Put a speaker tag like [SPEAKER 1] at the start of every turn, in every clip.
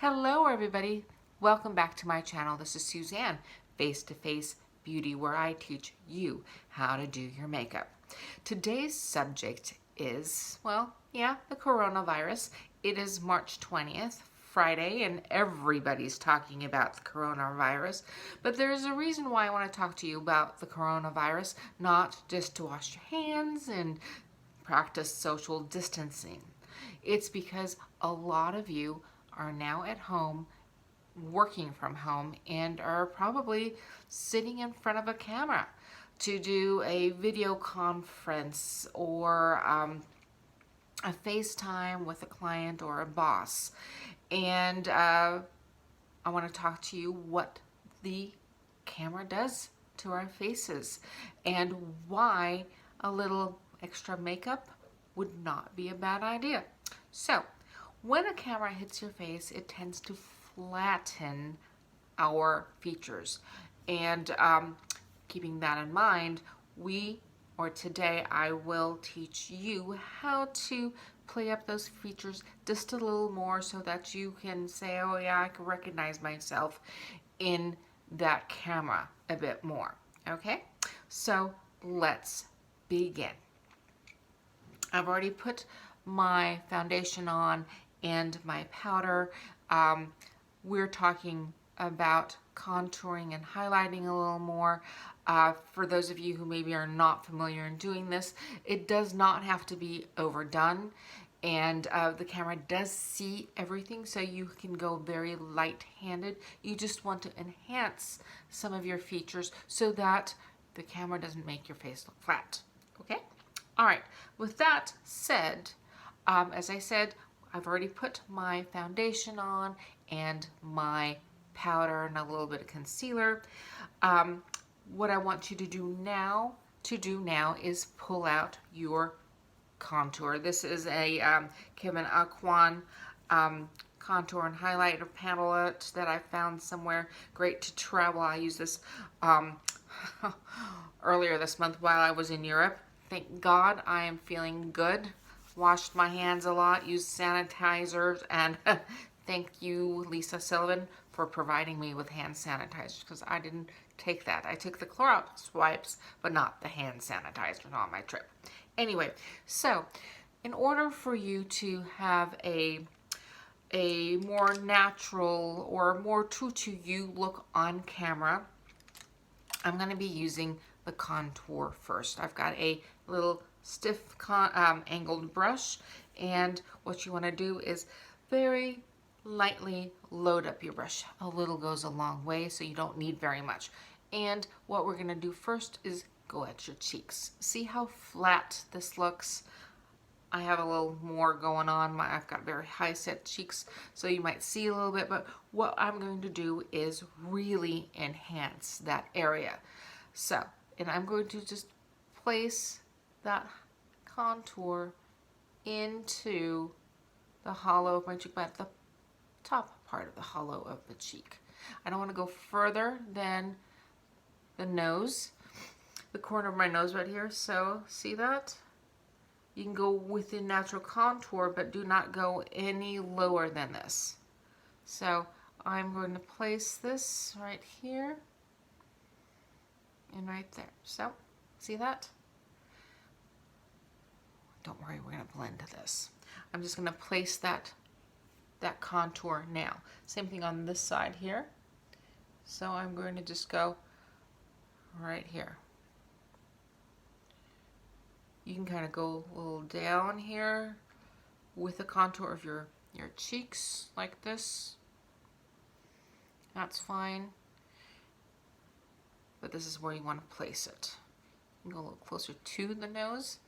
[SPEAKER 1] Hello everybody, welcome back to my channel. This is Suzanne, Face to Face Beauty, where I teach you how to do your makeup. Today's subject is, the coronavirus. It is March 20th, Friday, and everybody's talking about the coronavirus. But there's a reason why I want to talk to you about the coronavirus, not just to wash your hands and practice social distancing. It's because a lot of you are now at home, working from home, and are probably sitting in front of a camera to do a video conference or a FaceTime with a client or a boss. And I want to talk to you what the camera does to our faces and why a little extra makeup would not be a bad idea. So, when a camera hits your face, it tends to flatten our features. And keeping that in mind, today I will teach you how to play up those features just a little more so that you can say, oh yeah, I can recognize myself in that camera a bit more. Okay, so let's begin. I've already put my foundation on and my powder. We're talking about contouring and highlighting a little more. For those of you who maybe are not familiar in doing this, it does not have to be overdone. And the camera does see everything, so you can go very light-handed. You just want to enhance some of your features so that the camera doesn't make your face look flat. Okay? All right. With that said, as I said, I've already put my foundation on and my powder and a little bit of concealer. What I want you to do now is pull out your contour. This is a Kevin Aucoin contour and highlighter palette that I found somewhere. Great to travel. I used this earlier this month while I was in Europe. Thank God I am feeling good. Washed my hands a lot, used sanitizers, and thank you, Lisa Sullivan, for providing me with hand sanitizers, because I didn't take that. I took the Clorox wipes, but not the hand sanitizer on my trip. Anyway, so in order for you to have a more natural or more true to you look on camera, I'm going to be using the contour first. I've got a little stiff angled brush, and what you want to do is very lightly load up your brush. A little goes a long way, so you don't need very much. And what we're going to do first is go at your cheeks. See how flat this looks? I have a little more going on. I've got very high set cheeks, so you might see a little bit, but what I'm going to do is really enhance that area. So, and I'm going to just place that contour into the hollow of my cheek, but at the top part of the hollow of the cheek. I don't want to go further than the nose, the corner of my nose right here. So see that? You can go within natural contour, but do not go any lower than this. So I'm going to place this right here and right there. So see that? Don't worry, we're going to blend this. I'm just going to place that contour now. Same thing on this side here. So I'm going to just go right here. You can kind of go a little down here with the contour of your cheeks like this. That's fine. But this is where you want to place it. You can go a little closer to the nose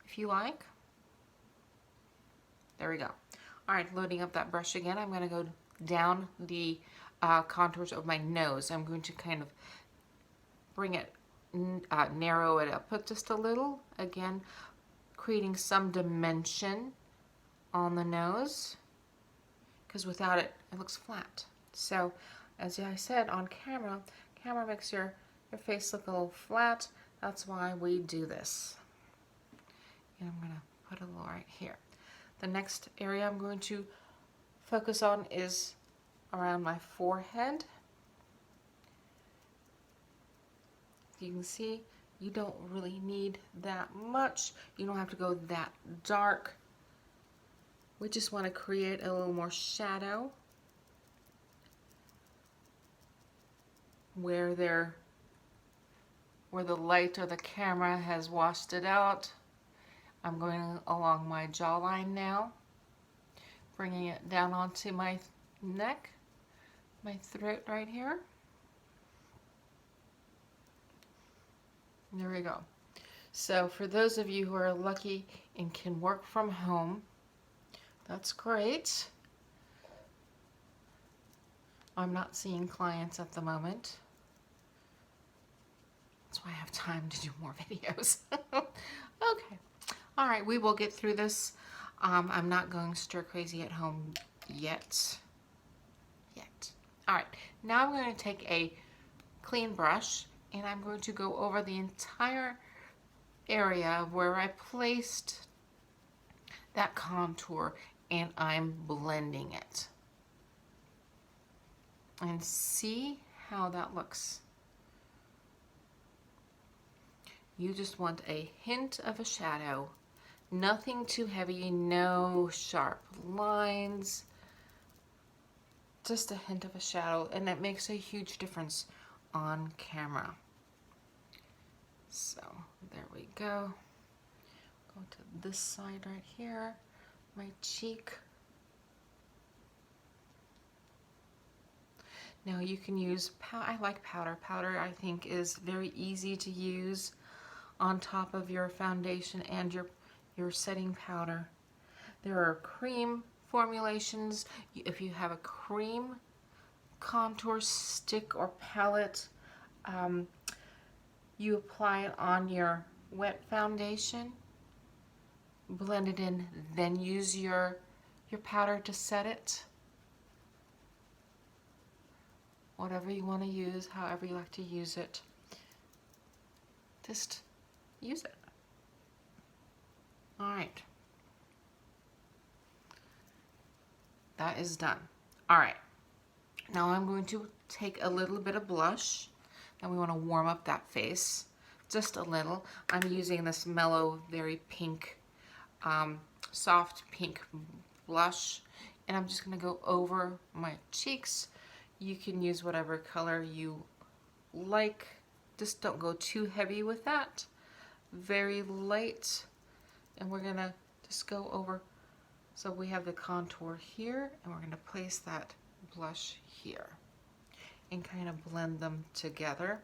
[SPEAKER 1] if you like. There we go. All right, loading up that brush again. I'm going to go down the contours of my nose. I'm going to kind of bring it, narrow it up just a little. Again, creating some dimension on the nose, because without it, it looks flat. So, as I said, on camera makes your face look a little flat. That's why we do this. And I'm going to put a little right here. The next area I'm going to focus on is around my forehead. You can see you don't really need that much. You don't have to go that dark. We just want to create a little more shadow where the light or the camera has washed it out. I'm going along my jawline now, bringing it down onto my neck, my throat right here. There we go. So for those of you who are lucky and can work from home, that's great. I'm not seeing clients at the moment. That's why I have time to do more videos. Okay. All right, we will get through this. I'm not going stir crazy at home yet. All right, now I'm going to take a clean brush and I'm going to go over the entire area where I placed that contour and I'm blending it. And see how that looks. You just want a hint of a shadow. Nothing too heavy, no sharp lines. Just a hint of a shadow, and it makes a huge difference on camera. So there we go. Go to this side right here, my cheek. Now you can use, I like powder. Powder I think is very easy to use on top of your foundation and your setting powder. There are cream formulations. If you have a cream contour stick or palette, you apply it on your wet foundation, blend it in, then use your powder to set it. Whatever you want to use, however you like to use it, just use it. All right. That is done. All right. Now I'm going to take a little bit of blush, and we want to warm up that face just a little. I'm using this mellow, very pink, soft pink blush, and I'm just going to go over my cheeks. You can use whatever color you like. Just don't go too heavy with that. Very light. And we're going to just go over. So we have the contour here, and we're going to place that blush here and kind of blend them together.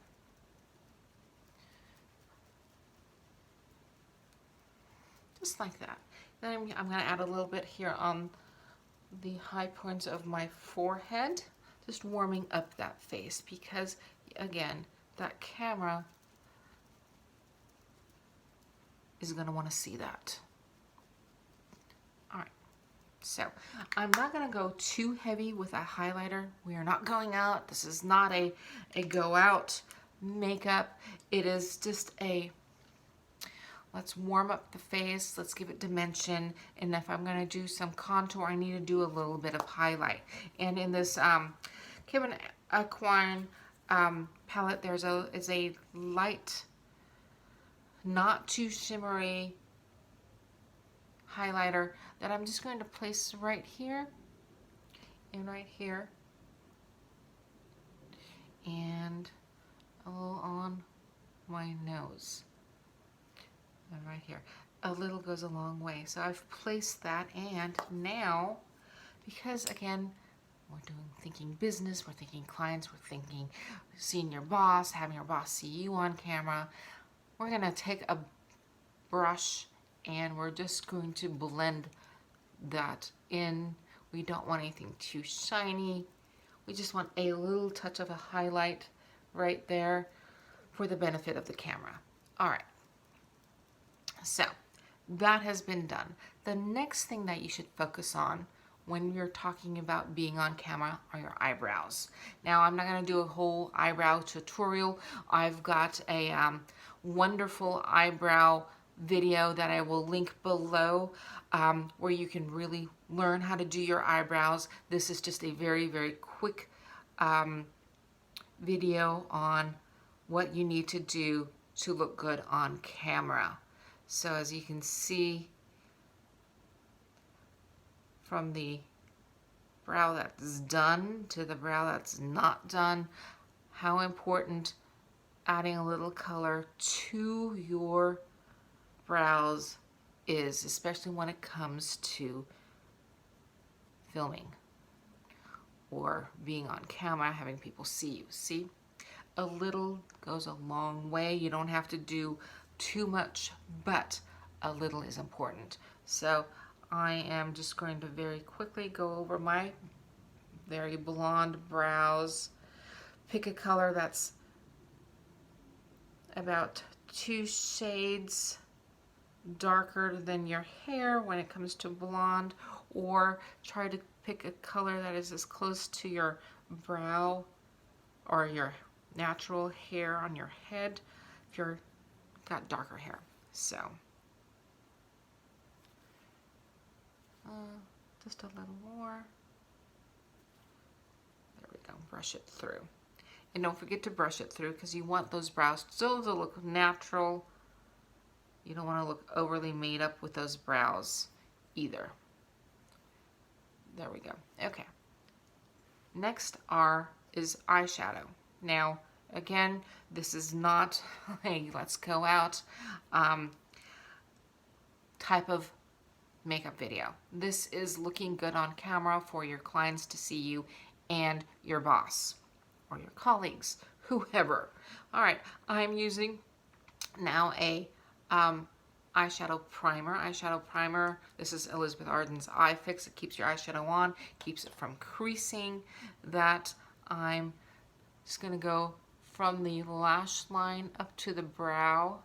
[SPEAKER 1] Just like that. Then I'm going to add a little bit here on the high points of my forehead, just warming up that face, because again, that camera is going to want to see that. All right. So I'm not going to go too heavy with a highlighter. We are not going out. This is not a go out makeup. It is just a let's warm up the face. Let's give it dimension. And if I'm going to do some contour, I need to do a little bit of highlight. And in this Kevin Aquine palette, is a light, not too shimmery highlighter that I'm just going to place right here and right here and a little on my nose and right here. A little goes a long way. So I've placed that, and now, because again, we're thinking business, we're thinking clients, we're thinking seeing your boss, having your boss see you on camera, we're gonna take a brush and we're just going to blend that in. We don't want anything too shiny. We just want a little touch of a highlight right there for the benefit of the camera. All right. So that has been done. The next thing that you should focus on when you're talking about being on camera are your eyebrows. Now, I'm not going to do a whole eyebrow tutorial. I've got a wonderful eyebrow video that I will link below where you can really learn how to do your eyebrows. This is just a very, very quick video on what you need to do to look good on camera. So as you can see from the brow that's done to the brow that's not done, how important adding a little color to your brows is, especially when it comes to filming or being on camera, having people see you. See, a little goes a long way. You don't have to do too much, but a little is important. So I am just going to very quickly go over my very blonde brows. Pick a color that's about 2 shades darker than your hair when it comes to blonde, or try to pick a color that is as close to your brow or your natural hair on your head if you're got darker hair. So just a little more. There we go. Brush it through. And don't forget to brush it through because you want those brows still to look natural. You don't want to look overly made up with those brows either. There we go. Okay. Next is eyeshadow. Now, again, this is not a let's go out type of makeup video. This is looking good on camera for your clients to see you and your boss or your colleagues, whoever. All right, I'm using now a eyeshadow primer. This is Elizabeth Arden's Eye Fix. It keeps your eyeshadow on, keeps it from creasing. That I'm just gonna go from the lash line up to the brow.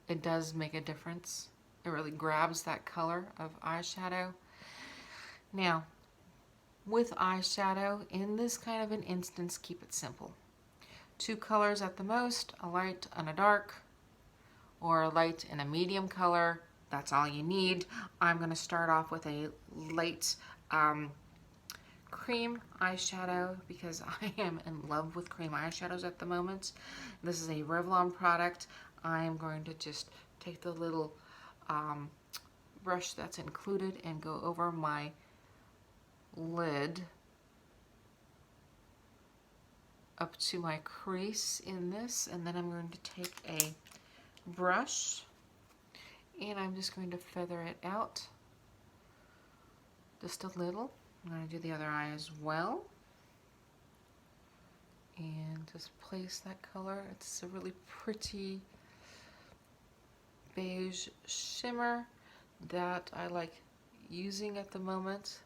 [SPEAKER 1] It does make a difference. It really grabs that color of eyeshadow. Now, with eyeshadow, in this kind of an instance, keep it simple. 2 colors at the most, a light and a dark, or a light and a medium color. That's all you need. I'm going to start off with a light cream eyeshadow because I am in love with cream eyeshadows at the moment. This is a Revlon product. I'm going to just take the little brush that's included and go over my lid up to my crease in this, and then I'm going to take a brush and I'm just going to feather it out just a little. I'm going to do the other eye as well and just place that color. It's a really pretty beige shimmer that I like using at the moment.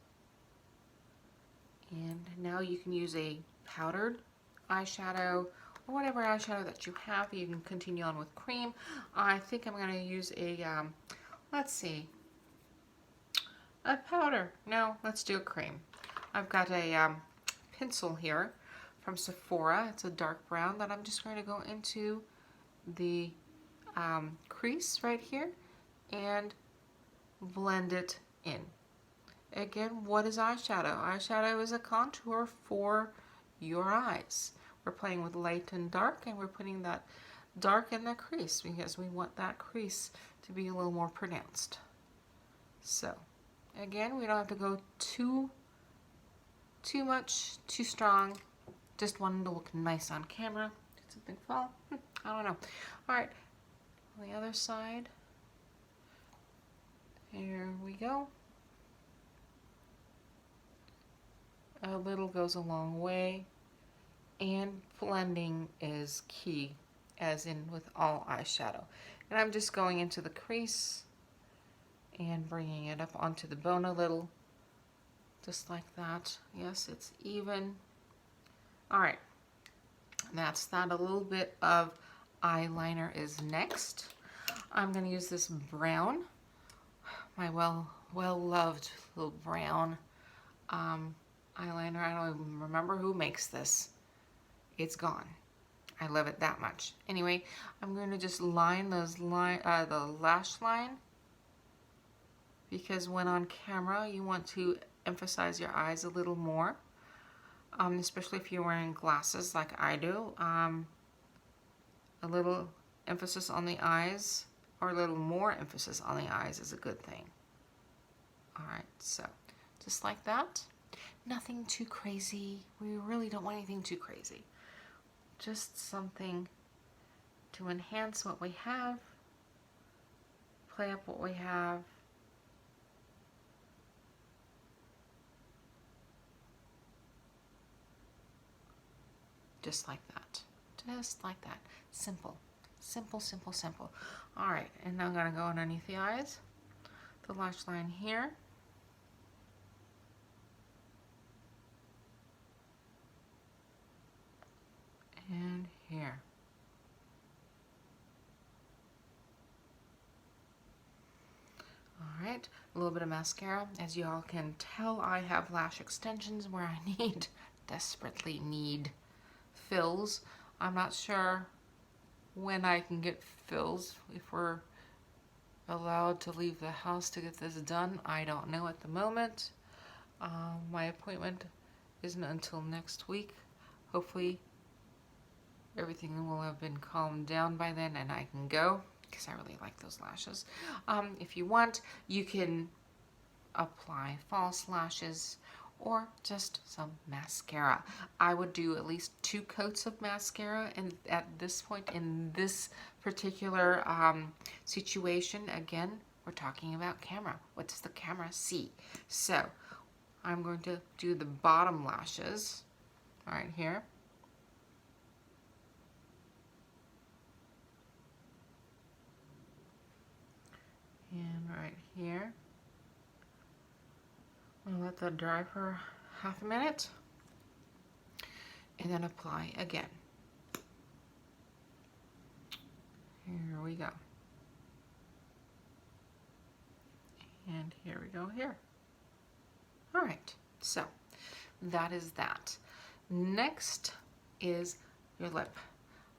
[SPEAKER 1] And now you can use a powdered eyeshadow or whatever eyeshadow that you have. You can continue on with cream. I think I'm going to use a, let's see, a powder. No, let's do a cream. I've got a pencil here from Sephora. It's a dark brown that I'm just going to go into the crease right here and blend it in. Again, what is eyeshadow? Eyeshadow is a contour for your eyes. We're playing with light and dark, and we're putting that dark in the crease because we want that crease to be a little more pronounced. So, again, we don't have to go too much, too strong. Just wanting to look nice on camera. Did something fall? I don't know. All right, on the other side. Here we go. A little goes a long way, and blending is key, as in with all eyeshadow. And I'm just going into the crease and bringing it up onto the bone a little, just like that. Yes, it's even. All right, that's that. A little bit of eyeliner is next. I'm going to use this brown, my well-loved little brown eyeliner. I don't even remember who makes this. It's gone. I love it that much. Anyway, I'm going to just line those the lash line, because when on camera you want to emphasize your eyes a little more, especially if you're wearing glasses like I do. A little emphasis on the eyes, or a little more emphasis on the eyes, is a good thing. Alright, so just like that. Nothing too crazy. We really don't want anything too crazy. Just something to enhance what we have, play up what we have. Just like that. Just like that. Simple. Simple, simple, simple. Alright, and now I'm going to go underneath the eyes. The lash line here. And here. Alright, a little bit of mascara. As you all can tell, I have lash extensions where I desperately need fills. I'm not sure when I can get fills, if we're allowed to leave the house to get this done. I don't know at the moment. My appointment isn't until next week. Hopefully everything will have been calmed down by then and I can go, because I really like those lashes. If you want, you can apply false lashes or just some mascara. I would do at least 2 coats of mascara, and at this point in this particular situation, again, we're talking about camera. What does the camera see? So I'm going to do the bottom lashes right here. And right here. I'll let that dry for half a minute and then apply again. Here we go. And here we go here. All right, so that is that. Next is your lip.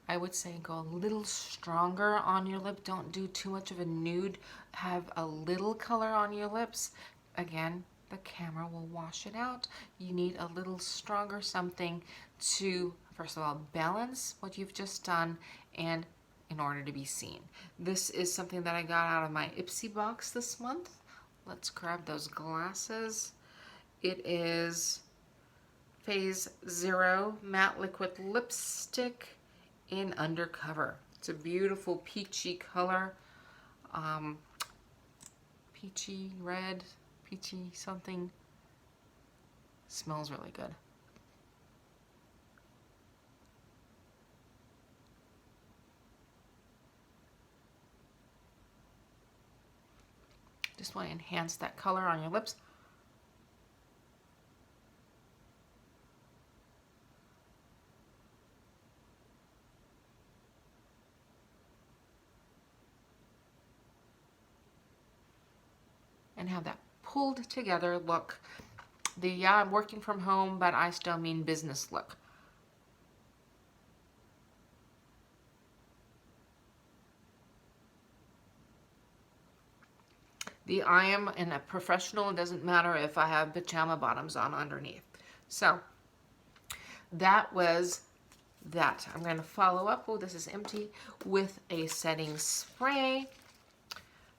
[SPEAKER 1] I would say go a little stronger on your lip. Don't do too much of a nude. Have a little color on your lips. Again, the camera will wash it out. You need a little stronger something to, first of all, balance what you've just done, and in order to be seen. This is something that I got out of my Ipsy box this month. Let's grab those glasses. It is Phase 0 Matte Liquid Lipstick in Undercover. It's a beautiful peachy color. Peachy red, peachy something. Smells really good. Just want to enhance that color on your lips. And have that pulled together look. Yeah, I'm working from home, but I still mean business look. I am a professional. It doesn't matter if I have pajama bottoms on underneath. So that was that. I'm going to follow up, oh, this is empty, with a setting spray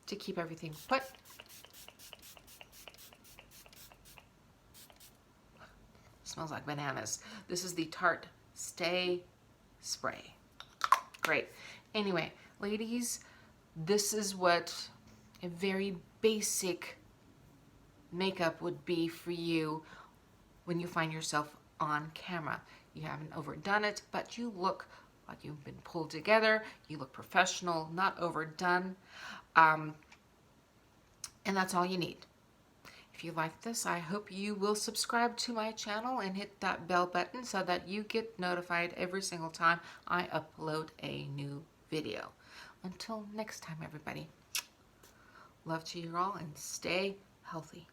[SPEAKER 1] to keep everything put. Smells like bananas. This is the Tarte Stay Spray. Great. Anyway, ladies, this is what a very basic makeup would be for you when you find yourself on camera. You haven't overdone it, but you look like you've been pulled together. You look professional, not overdone. And that's all you need. If you like this, I hope you will subscribe to my channel and hit that bell button so that you get notified every single time I upload a new video. Until next time, everybody, love to you all and stay healthy.